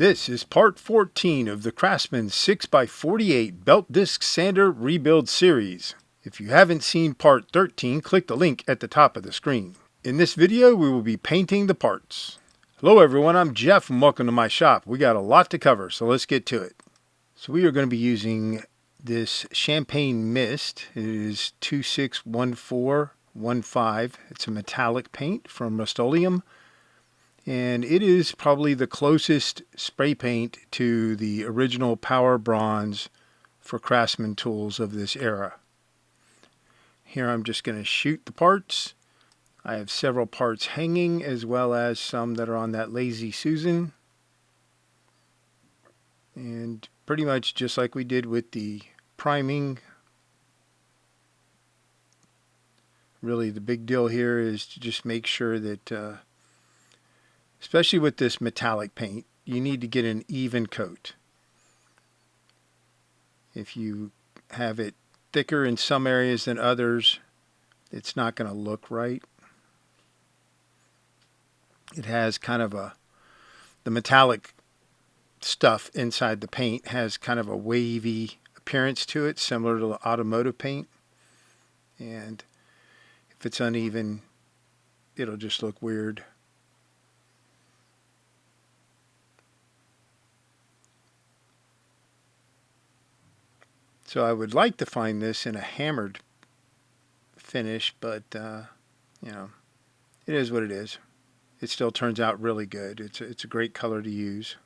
This is part 14 of the Craftsman 6x48 Belt Disc Sander Rebuild Series. If you haven't seen part 13, click the link at the top of the screen. In this video, we will be painting the parts. Hello everyone, I'm Jeff and welcome to my shop. We got a lot to cover, so let's get to it. So we are going to be using this Champagne Mist. It is 261415. It's a metallic paint from Rust-Oleum. And it is probably the closest spray paint to the original Power Bronze for Craftsman tools of this era. Here I'm just going to shoot the parts. I have several parts hanging as well as some that are on that Lazy Susan. And pretty much just like we did with the priming. Really the big deal here is to just make sure that especially with this metallic paint, you need to get an even coat. If you have it thicker in some areas than others, it's not going to look right. It has kind of the metallic stuff inside the paint has kind of a wavy appearance to it, similar to the automotive paint. And if it's uneven, it'll just look weird. So I would like to find this in a hammered finish, but you know, it is what it is. It still turns out really good. It's a great color to use.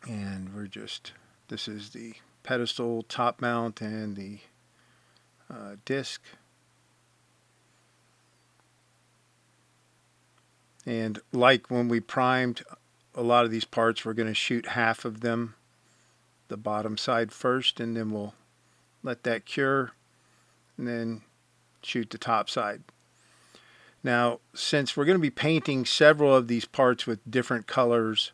And this is the pedestal top mount and the disc. And like when we primed a lot of these parts, we're going to shoot half of them, the bottom side first, and then we'll let that cure and then shoot the top side. Now, since we're going to be painting several of these parts with different colors,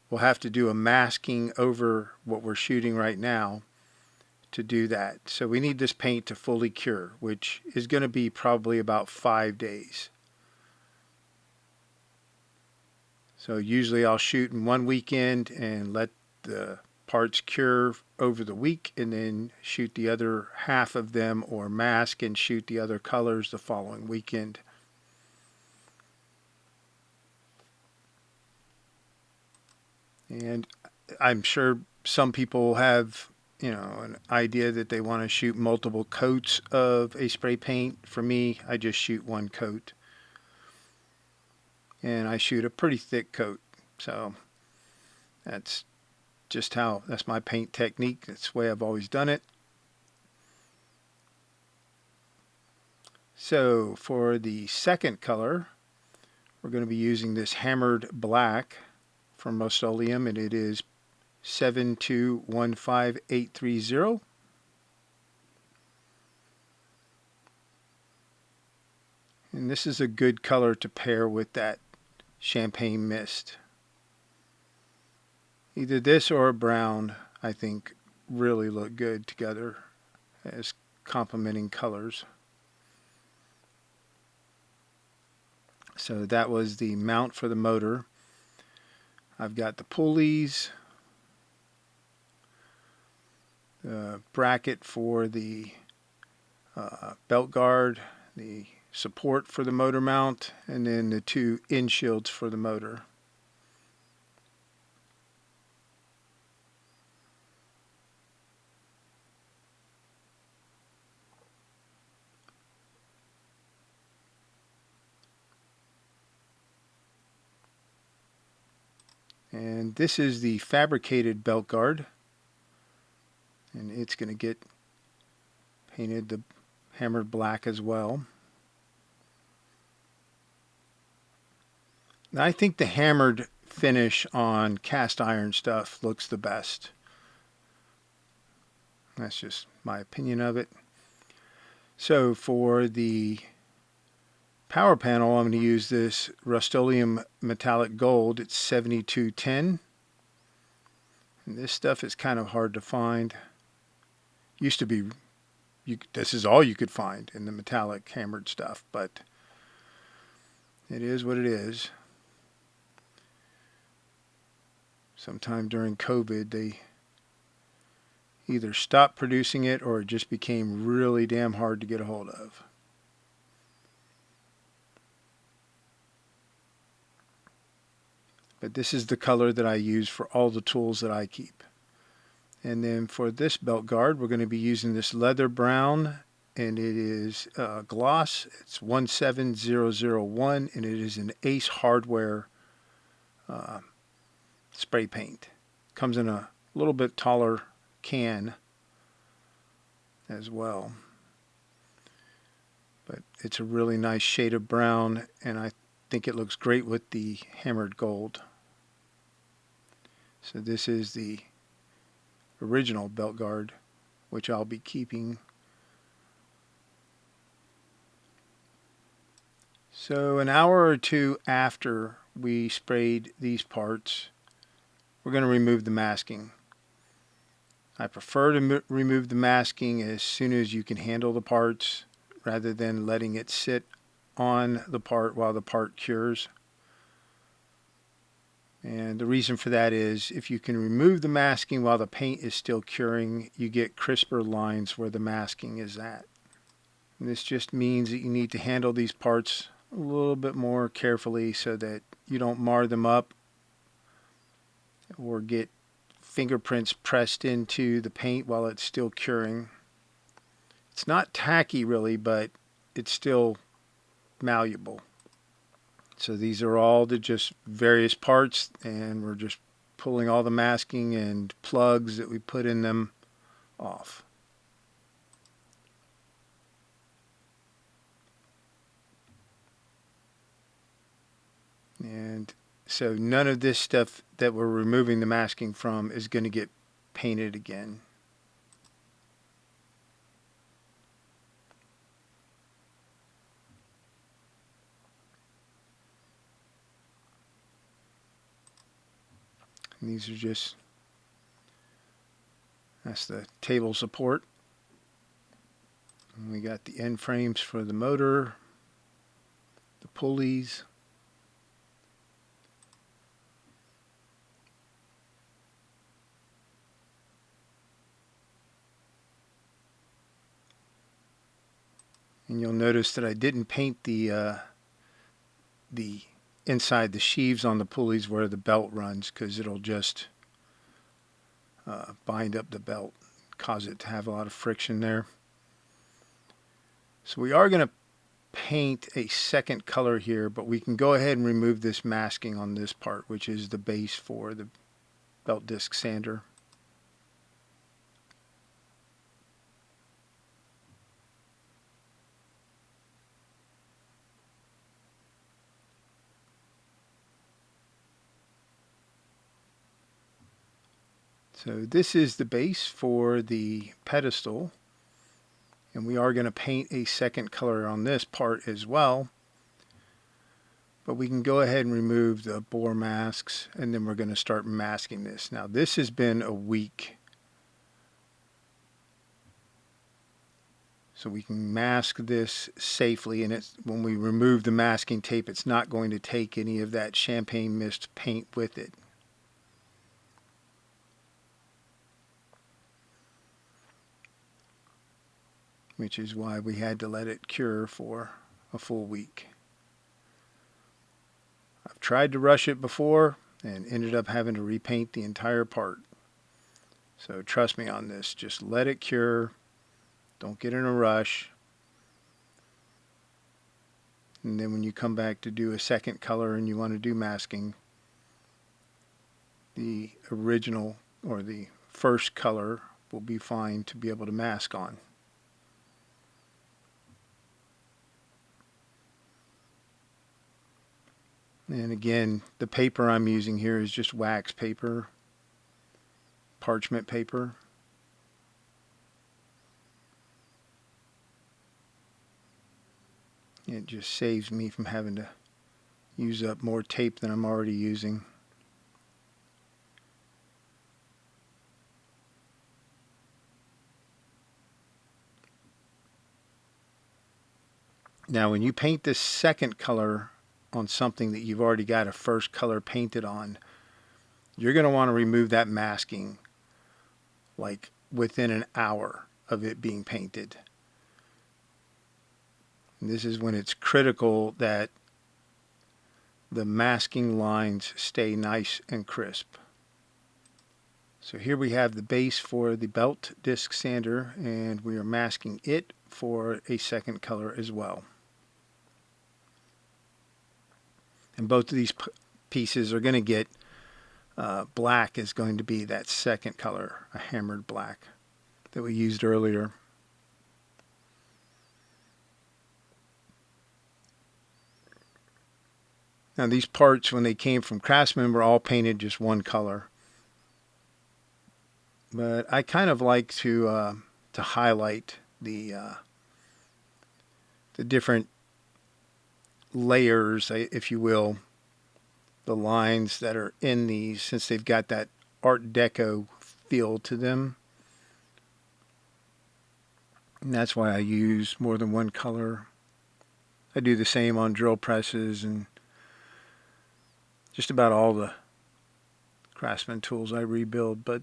we'll have to do a masking over what we're shooting right now to do that. So we need this paint to fully cure, which is going to be probably about 5 days. So usually I'll shoot in one weekend and let the parts cure over the week, and then shoot the other half of them, or mask and shoot the other colors the following weekend. And I'm sure some people have, an idea that they want to shoot multiple coats of a spray paint. For me, I just shoot one coat. And I shoot a pretty thick coat. So that's my paint technique. That's the way I've always done it. So for the second color, we're going to be using this hammered black from Rust-Oleum, and it is 7215830. And this is a good color to pair with that Champagne Mist. Either this or a brown, I think, really look good together as complementing colors. So that was the mount for the motor. I've got the pulleys, the bracket for the belt guard, the support for the motor mount, and then the two end shields for the motor. And this is the fabricated belt guard, and it's going to get painted the hammered black as well. I think the hammered finish on cast iron stuff looks the best. That's just my opinion of it. So for the Powr-Panl, I'm going to use this Rust-Oleum metallic gold. It's 7210. And this stuff is kind of hard to find. Used to be, this is all you could find in the metallic hammered stuff, but It is what it is. Sometime during COVID, they either stopped producing it or it just became really damn hard to get a hold of. But this is the color that I use for all the tools that I keep. And then for this belt guard, we're going to be using this leather brown, and it is gloss. It's 17001, and it is an Ace Hardware spray paint. Comes in a little bit taller can as well. But it's a really nice shade of brown, and I think it looks great with the hammered gold. So this is the original belt guard, which I'll be keeping. So an hour or two after we sprayed these parts, we're going to remove the masking. I prefer to remove the masking as soon as you can handle the parts, rather than letting it sit on the part while the part cures. And the reason for that is if you can remove the masking while the paint is still curing, you get crisper lines where the masking is at. And this just means that you need to handle these parts a little bit more carefully so that you don't mar them up or get fingerprints pressed into the paint while it's still curing. It's not tacky really, but it's still malleable. So these are all the just various parts, and we're just pulling all the masking and plugs that we put in them off. And so none of this stuff that we're removing the masking from is going to get painted again. And these are just, that's the table support. And we got the end frames for the motor, the pulleys. And you'll notice that I didn't paint the inside the sheaves on the pulleys where the belt runs, because it'll just bind up the belt, cause it to have a lot of friction there. So we are going to paint a second color here, but we can go ahead and remove this masking on this part, which is the base for the belt disc sander. So this is the base for the pedestal, and we are going to paint a second color on this part as well. But we can go ahead and remove the bore masks, and then we're going to start masking this. Now this has been a week, so we can mask this safely, and it's, when we remove the masking tape, it's not going to take any of that champagne mist paint with it. Which is why we had to let it cure for a full week. I've tried to rush it before and ended up having to repaint the entire part. So trust me on this, just let it cure, don't get in a rush. And then when you come back to do a second color and you want to do masking, the original or the first color will be fine to be able to mask on. And again, the paper I'm using here is just wax paper, parchment paper. It just saves me from having to use up more tape than I'm already using. Now when you paint this second color on something that you've already got a first color painted on, you're going to want to remove that masking like within an hour of it being painted. And this is when it's critical that the masking lines stay nice and crisp. So here we have the base for the belt disc sander, and we are masking it for a second color as well. And both of these pieces are going to get black is going to be that second color, a hammered black that we used earlier. Now these parts, when they came from Craftsman, were all painted just one color. But I kind of like to highlight the different layers, if you will, the lines that are in these, since they've got that Art Deco feel to them. And that's why I use more than one color. I do the same on drill presses and just about all the Craftsman tools I rebuild, but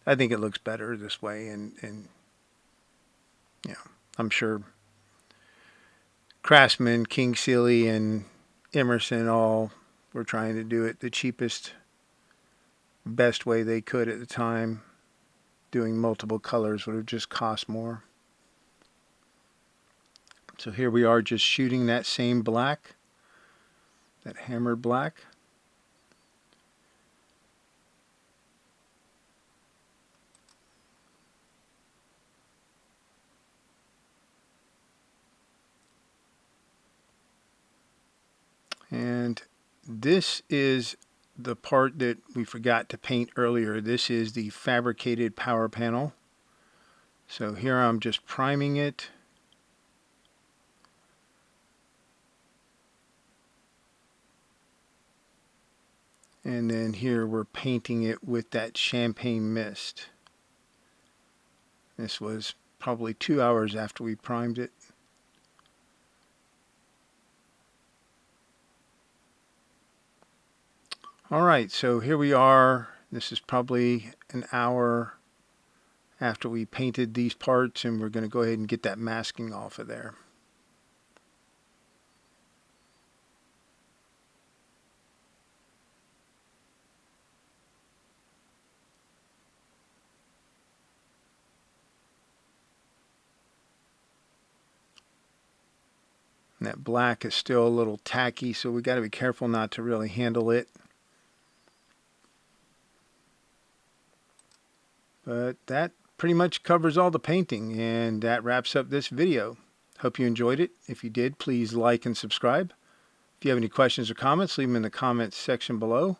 I think it looks better this way, and you know, I'm sure Craftsman, King Seeley, and Emerson all were trying to do it the cheapest, best way they could at the time. Doing multiple colors would have just cost more. So here we are just shooting that same black, that hammered black. And this is the part that we forgot to paint earlier. This is the fabricated Powr-Panl. So here I'm just priming it. And then here we're painting it with that champagne mist. This was probably 2 hours after we primed it. Alright, so here we are. This is probably an hour after we painted these parts, and we're going to go ahead and get that masking off of there. And that black is still a little tacky, so we got to be careful not to really handle it. But that pretty much covers all the painting, and that wraps up this video. Hope you enjoyed it. If you did, please like and subscribe. If you have any questions or comments, leave them in the comments section below.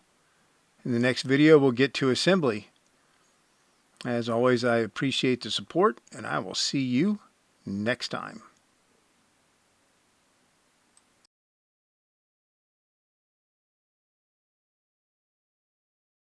In the next video, we'll get to assembly. As always, I appreciate the support, and I will see you next time.